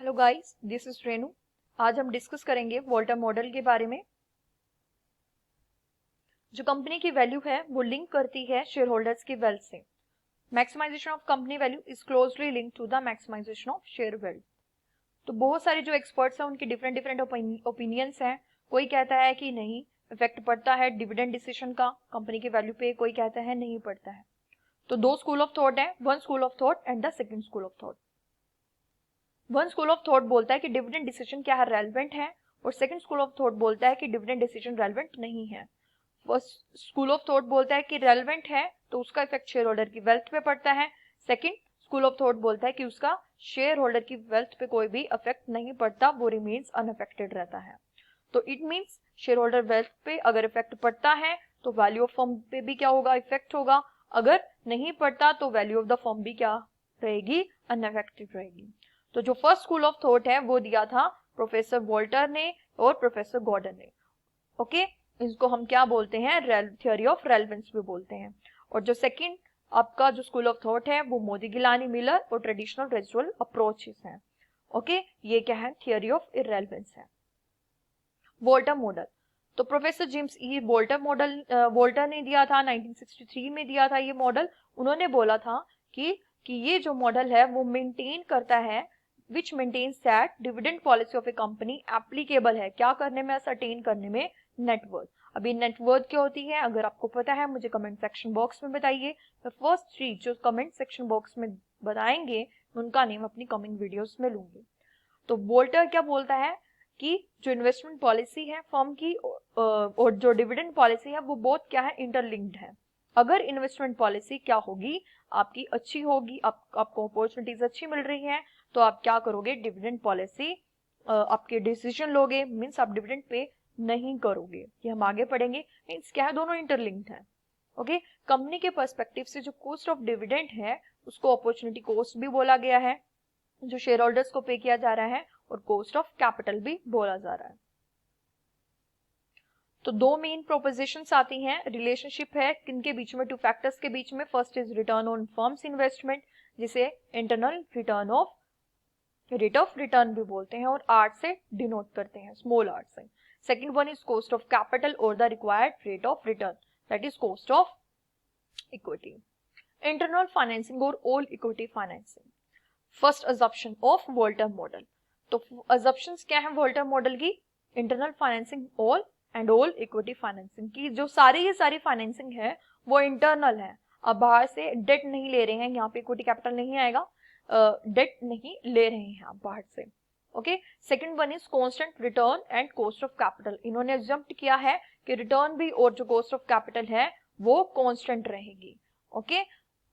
Hello guys, this is Renu. आज हम discuss करेंगे वोल्टर मॉडल के बारे में। जो कंपनी की वैल्यू है वो लिंक करती है शेयर होल्डर्स की वेल्थ से। Maximisation of company value is closely link to the maximisation of share wealth. तो बहुत सारे जो एक्सपर्ट्स हैं उनके डिफरेंट डिफरेंट ओपिनियंस हैं। कोई कहता है कि नहीं, इफेक्ट पड़ता है डिविडेंड डिसीजन का कंपनी के वैल्यू पे, कोई कहता है नहीं पड़ता है। तो दो स्कूल ऑफ थॉट है, one school of thought and the second school of thought. One school of thought बोलता है कि डिविडेंड डिसीजन क्या है, रेलेवेंट है, और सेकंड स्कूल ऑफ थॉट बोलता है कि डिविडेंड डिसीजन रेलेवेंट नहीं है। फर्स्ट स्कूल ऑफ थॉट बोलता है कि रेलेवेंट है तो उसका इफेक्ट शेयर होल्डर की वेल्थ पे पड़ता है। सेकंड स्कूल ऑफ थॉट बोलता है कि उसका शेयर होल्डर की वेल्थ पे कोई भी इफेक्ट नहीं पड़ता, वो रिमेन्स अनअफेक्टेड रहता है। तो it means share holder wealth पे अगर इफेक्ट पड़ता है तो वैल्यू ऑफ फर्म पे भी क्या होगा, इफेक्ट होगा। अगर नहीं पड़ता तो वैल्यू ऑफ द फर्म भी क्या रहेगी, अनअफेक्टेड रहेगी। तो जो फर्स्ट स्कूल ऑफ थॉट है वो दिया था प्रोफेसर वोल्टर ने और प्रोफेसर गॉर्डन ने। ओके, इसको हम क्या बोलते हैं, थ्योरी ऑफ रेलेवेंस भी बोलते हैं। और जो सेकंड आपका जो स्कूल ऑफ थॉट है वो मोदी गिलानी मिलर और ट्रेडिशनल रेजिडुअल अप्रोचेस हैं। ओके, ये क्या है, थियोरी ऑफ इररेलेवेंस है। वोल्टर मॉडल, तो प्रोफेसर जेम्स ई वोल्टर ने दिया था 1963 में दिया था ये मॉडल। उन्होंने बोला था कि ये जो मॉडल है वो मेंटेन करता है which maintains that dividend policy of a company applicable है, क्या करने में, असरटेन करने में, नेटवर्थ। अभी नेटवर्थ क्या होती है, अगर आपको पता है मुझे कमेंट सेक्शन बॉक्स में बताइए। मैं फर्स्ट 3 जो कमेंट सेक्शन बॉक्स में बताएंगे उनका नेम अपनी कमिंग वीडियोस में लूंगी। तो वोल्टर क्या बोलता है कि जो इन्वेस्टमेंट पॉलिसी है फर्म की और जो डिविडेंड पॉलिसी है वो बहुत क्या है, इंटरलिंक्ड है। अगर इन्वेस्टमेंट पॉलिसी क्या होगी, आपकी अच्छी होगी, आपको अपॉर्चुनिटीज अच्छी मिल रही हैं, तो आप क्या करोगे, डिविडेंड पॉलिसी आपके डिसीजन लोगे, मीन्स आप डिविडेंड पे नहीं करोगे। ये हम आगे पढ़ेंगे। मीन्स क्या है, दोनों इंटरलिंक्ड है। ओके, कंपनी के पर्सपेक्टिव से जो कॉस्ट ऑफ डिविडेंड है उसको अपॉर्चुनिटी कॉस्ट भी बोला गया है, जो शेयर होल्डर्स को पे किया जा रहा है, और कॉस्ट ऑफ कैपिटल भी बोला जा रहा है। तो दो मेन प्रोपोजिशंस आती हैं, रिलेशनशिप है किनके बीच में, टू फैक्टर्स के बीच में। First is return on firm's investment, जिसे internal return of rate of return भी बोलते हैं और आर से डिनोट करते हैं, स्मॉल आर से। Second one is cost of capital और the required rate of return, that is cost of equity. Internal financing और all equity financing. First assumption of Walter model, तो अजम्पशंस क्या है Walter model की, internal financing all and all equity financing की जो सारी financing है वो इंटरनल है। अब बाहर से डेट नहीं ले रहे हैं, यहाँ पे इक्विटी कैपिटल नहीं आएगा, डेट नहीं ले रहे हैं आप बाहर से। Okay, second one is constant return and cost of capital. इन्होंने एग्जम्प्ट किया है कि रिटर्न भी और जो कॉस्ट ऑफ कैपिटल है वो कांस्टेंट रहेगी। ओके,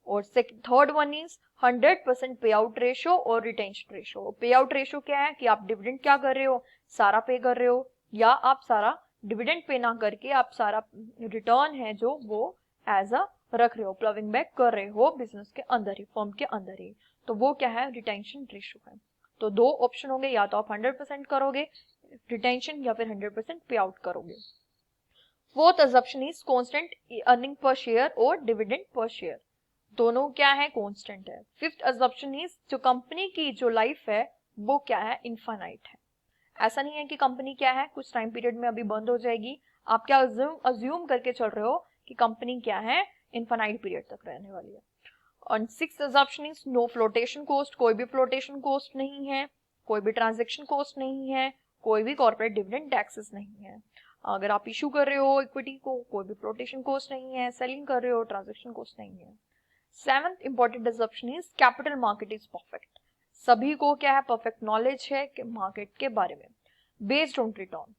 और थर्ड वन इज 100% पे आउट रेशो और रिटेंशन रेशो। पे आउट रेशो क्या है कि आप डिविडेंड क्या कर रहे हो, सारा पे कर रहे हो, या आप सारा डिविडेंड पे ना करके आप सारा रिटर्न है जो वो एज अ रख रहे हो, प्लविंग बैक कर रहे हो बिजनेस के अंदर ही, फर्म के अंदर ही, तो वो क्या है, रिटेंशन रेशो है। तो दो ऑप्शन होंगे, या तो आप 100% करोगे रिटेंशन या फिर 100% पे आउट करोगे। Fourth assumption is constant earning per share और डिविडेंड पर शेयर, दोनों क्या है, कांस्टेंट है। फिफ्थ अजम्पशन इज जो कंपनी की जो लाइफ है वो क्या है, इनफाइनाइट है। ऐसा नहीं है कि कंपनी क्या है कुछ टाइम पीरियड में अभी बंद हो जाएगी। आप क्या अज्यूम करके चल रहे हो कि कंपनी क्या है, इनफाइनाइट पीरियड तक रहने वाली है। और sixth assumption is no flotation cost, कोई भी फ्लोटेशन कॉस्ट नहीं है, कोई भी ट्रांजेक्शन कॉस्ट नहीं है, कोई भी कॉर्पोरेट डिविडेंड टैक्सेस नहीं है। अगर आप इशू कर रहे हो इक्विटी को, कोई भी फ्लोटेशन कॉस्ट नहीं है, सेलिंग कर रहे हो, ट्रांजेक्शन कॉस्ट नहीं है। Seventh important assumption is capital market is perfect, सभी को क्या है, परफेक्ट नॉलेज है कि मार्केट के बारे में। बेस्ड ऑन रिटर्न,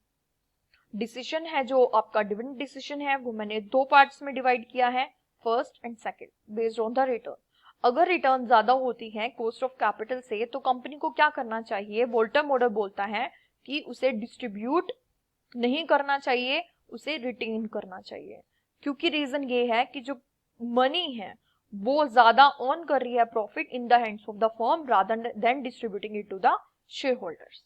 डिसीजन है जो आपका डिविडेंड डिसीजन है वो मैंने दो पार्ट्स में डिवाइड किया है, first and second. Based on the return, अगर रिटर्न ज्यादा होती है कॉस्ट ऑफ कैपिटल से तो कंपनी को क्या करना चाहिए, वोल्टर मॉडल बोलता है कि उसे डिस्ट्रीब्यूट नहीं करना चाहिए, उसे रिटेन करना चाहिए। क्योंकि रीजन ये है कि जो मनी है वो ज्यादा ऑन कर रही है profit in the hands of the firm rather than distributing it to the share holders.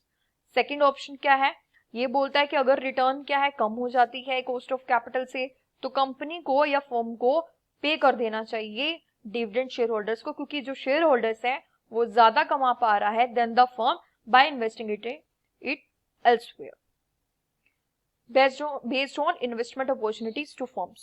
Second option क्या है, ये बोलता है कि अगर रिटर्न क्या है कम हो जाती है कॉस्ट ऑफ कैपिटल से तो कंपनी को या फर्म को पे कर देना चाहिए डिविडेंड शेयर होल्डर्स को, क्योंकि जो शेयर होल्डर्स है वो ज्यादा कमा पा रहा है than the firm by investing it elsewhere based on investment opportunities to firms.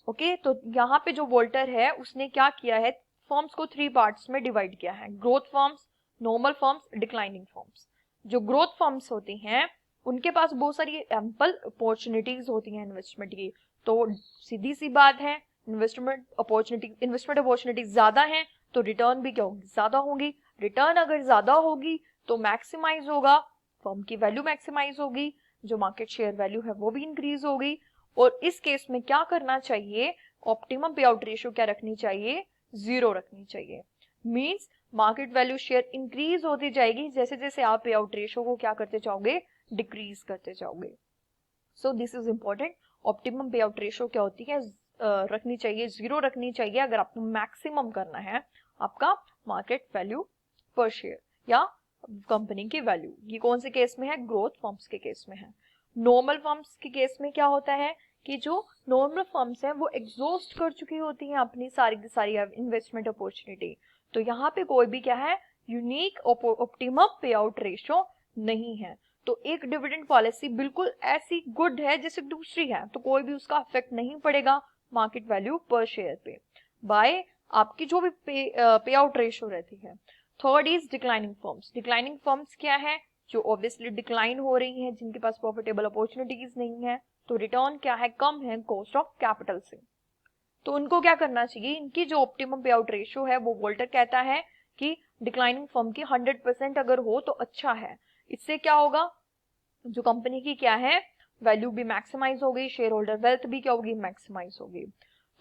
Okay तो यहाँ पे जो वोल्टर है उसने क्या किया है, फर्म्स को 3 पार्ट्स में डिवाइड किया है, growth firms, normal firms, declining firms. जो ग्रोथ फर्म्स होती हैं उनके पास बहुत सारी एम्पल अपॉर्चुनिटीज होती हैं इन्वेस्टमेंट की, तो सीधी सी बात है इन्वेस्टमेंट अपॉर्चुनिटीज ज्यादा हैं तो रिटर्न भी क्या होगी, ज्यादा होगी। रिटर्न अगर ज्यादा होगी तो मैक्सिमाइज होगा, फर्म की वैल्यू मैक्सिमाइज होगी, जो मार्केट शेयर वैल्यू है वो भी इंक्रीज होगी। और इस केस में क्या करना चाहिए, ऑप्टिमम पे आउट रेशियो क्या रखनी चाहिए, 0 रखनी चाहिए। Means market value share increase होती जाएगी जैसे जैसे आप पे आउट रेशियो को क्या करते जाओगे, डिक्रीज करते जाओगे। So this is important. Optimum पे आउट रेशियो क्या होती है, रखनी चाहिए 0 रखनी चाहिए अगर आपको मैक्सिमम करना है आपका मार्केट वैल्यू पर शेयर या कंपनी की वैल्यू। ये कौन से केस में है, ग्रोथ फर्म्स के केस में है। नॉर्मल फर्म्स के केस में क्या होता है कि जो नॉर्मल फर्म्स हैं वो एग्जॉस्ट कर चुकी होती हैं अपनी सारी की सारी इन्वेस्टमेंट अपॉर्चुनिटी, तो यहाँ पे कोई भी क्या है, यूनिक ऑप्टिमम पे आउट रेशियो नहीं है। तो एक डिविडेंड पॉलिसी बिल्कुल ऐसी गुड है जैसे दूसरी है, तो कोई भी उसका इफेक्ट नहीं पड़ेगा मार्केट वैल्यू पर शेयर पे बाय आपकी जो भी पे आउट रेशियो रहती है। Third is declining firms. Declining firms क्या है, जो ऑब्वियसली डिक्लाइन हो रही हैं, जिनके पास प्रॉफिटेबल अपॉर्चुनिटीज नहीं है, तो रिटर्न क्या है, कम है कॉस्ट ऑफ कैपिटल से, तो उनको क्या करना चाहिए, इनकी जो ऑप्टिमम पे आउट रेशियो है वो वोल्टर कहता है कि डिक्लाइनिंग फर्म की 100% अगर हो तो अच्छा है। इससे क्या होगा, जो कंपनी की क्या है वैल्यू भी मैक्सिमाइज होगी, शेयर होल्डर वेल्थ भी क्या होगी, मैक्सिमाइज होगी।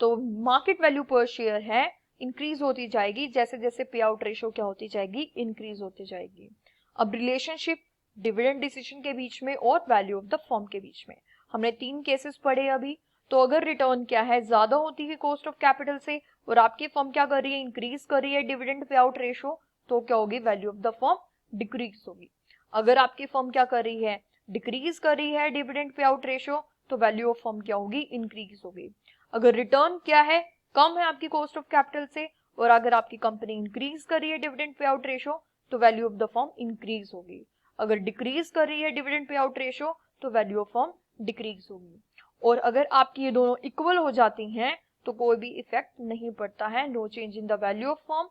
तो मार्केट वैल्यू पर शेयर है इंक्रीज होती जाएगी जैसे जैसे पे आउट रेशियो क्या होती जाएगी, इंक्रीज होती जाएगी। अब रिलेशनशिप डिविडेंड डिसीजन के बीच में और वैल्यू ऑफ द फर्म के बीच में हमने 3 केसेस पढ़े अभी। तो अगर रिटर्न क्या है, ज्यादा होती है कॉस्ट ऑफ कैपिटल से और आपकी फर्म क्या कर रही है, इंक्रीज कर रही है डिविडेंड पे आउट रेशियो, तो क्या होगी, value of the firm decrease होगी। अगर आपकी फर्म क्या कर रही है, डिक्रीज कर रही है डिविडेंड पे आउट रेशियो, तो वैल्यू ऑफ फर्म क्या होगी, इंक्रीज होगी। अगर रिटर्न क्या है, कम है आपकी कॉस्ट ऑफ कैपिटल से और अगर आपकी कंपनी इंक्रीज कर रही है डिविडेंड पे आउट रेशियो, तो value of the firm increase होगी। अगर डिक्रीज कर रही है डिविडेंड पे आउट रेशियो, तो वैल्यू ऑफ फर्म डिक्रीज होगी। और अगर आपकी ये दोनों इक्वल हो जाती हैं तो कोई भी इफेक्ट नहीं पड़ता है, no change in the value of firm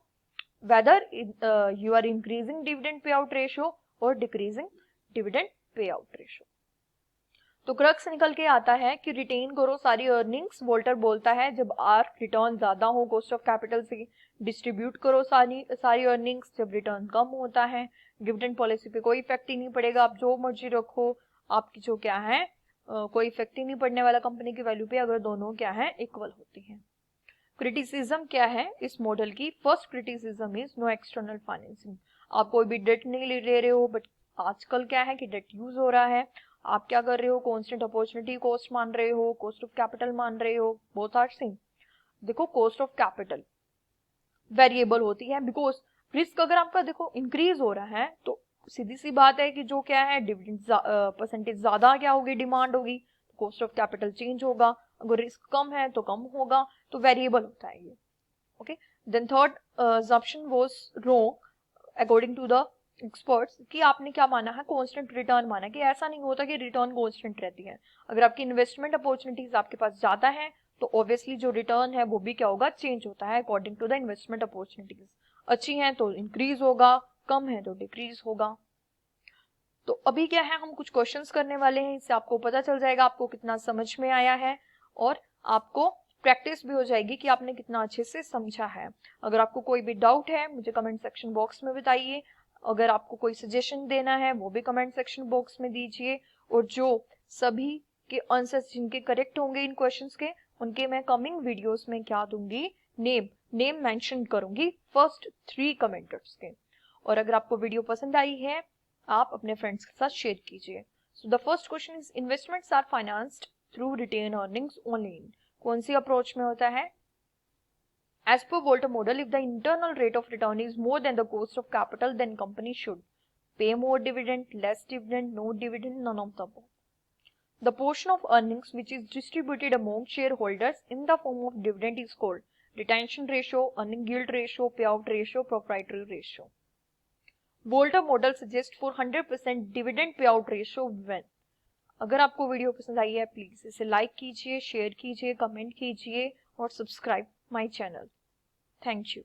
whether you are increasing dividend pay out ratio और decreasing dividend pay out ratio. तो क्रक्स निकल के आता है कि रिटेन करो सारी अर्निंग्स, वोल्टर बोलता है जब आर रिटर्न ज्यादा हो कॉस्ट ऑफ कैपिटल से, डिस्ट्रीब्यूट करो सारी अर्निंग्स जब रिटर्न कम होता है। डिविडेंड पॉलिसी पे कोई इफेक्ट ही नहीं पड़ेगा, आप जो मर्जी रखो, आपकी जो क्या है कोई इफेक्ट ही नहीं पड़ने वाला कंपनी की वैल्यू पे अगर दोनों क्या है, इक्वल होती हैं। क्रिटिसिज्म क्या है इस मॉडल की, first criticism is no external financing. आप कोई भी डेट नहीं ले रहे हो, बट आजकल क्या है कि डेट यूज हो रहा है, आप क्या कर रहे हो, कांस्टेंट अपॉर्चुनिटी कॉस्ट मान रहे हो, कॉस्ट ऑफ कैपिटल मान रहे हो, बोथ आर सेम। देखो कॉस्ट ऑफ कैपिटल वेरिएबल होती है बिकॉज रिस्क अगर आपका देखो इंक्रीज हो रहा है तो सीधी सी बात है कि जो क्या है डिविडेंड परसेंटेज ज्यादा क्या होगी, डिमांड होगी, कॉस्ट ऑफ कैपिटल चेंज होगा। अगर रिस्क कम है तो कम होगा, तो वेरिएबल होता है ये। Okay, then third assumption was wrong according to the experts कि आपने क्या माना है, कांस्टेंट रिटर्न माना, कि ऐसा नहीं होता कि रिटर्न कांस्टेंट रहती है। अगर आपकी इन्वेस्टमेंट अपॉर्चुनिटीज आपके पास ज्यादा है तो ऑब्वियसली जो रिटर्न है वो भी क्या होगा, चेंज होता है according to the investment opportunities. अच्छी है तो इंक्रीज होगा, कम है तो डिक्रीज होगा। तो अभी क्या है, हम कुछ क्वेश्चंस करने वाले हैं, इससे आपको पता चल जाएगा आपको कितना समझ में आया है और आपको प्रैक्टिस भी हो जाएगी कि आपने कितना अच्छे से समझा है। अगर आपको कोई भी डाउट है मुझे कमेंट सेक्शन बॉक्स में बताइए, अगर आपको कोई सजेशन देना है वो भी कमेंट सेक्शन बॉक्स में दीजिए, और जो सभी के आंसर्स जिनके करेक्ट होंगे इन क्वेश्चंस के, उनके मैं कमिंग वीडियोस में क्या दूंगी, नेम मेंशन करूंगी फर्स्ट 3 कमेंटर्स के। और अगर आपको वीडियो पसंद आई है आप अपने फ्रेंड्स के साथ शेयर कीजिए। So the first question is investments are financed through retained earnings only. कौन सी अप्रोच में होता है? As per Volter model, if the internal rate of return is more than the cost of capital, then company should pay more dividend, less dividend, no dividend, none of the above. The portion of earnings which is distributed among shareholders in the form of dividend is called retention ratio, earning yield ratio, payout ratio, proprietary ratio. Bolter model suggests for 100% dividend payout ratio when. अगर आपको video पसंद आई है please इसे like कीजिए, share कीजिए, comment कीजिए और subscribe my channel. Thank you.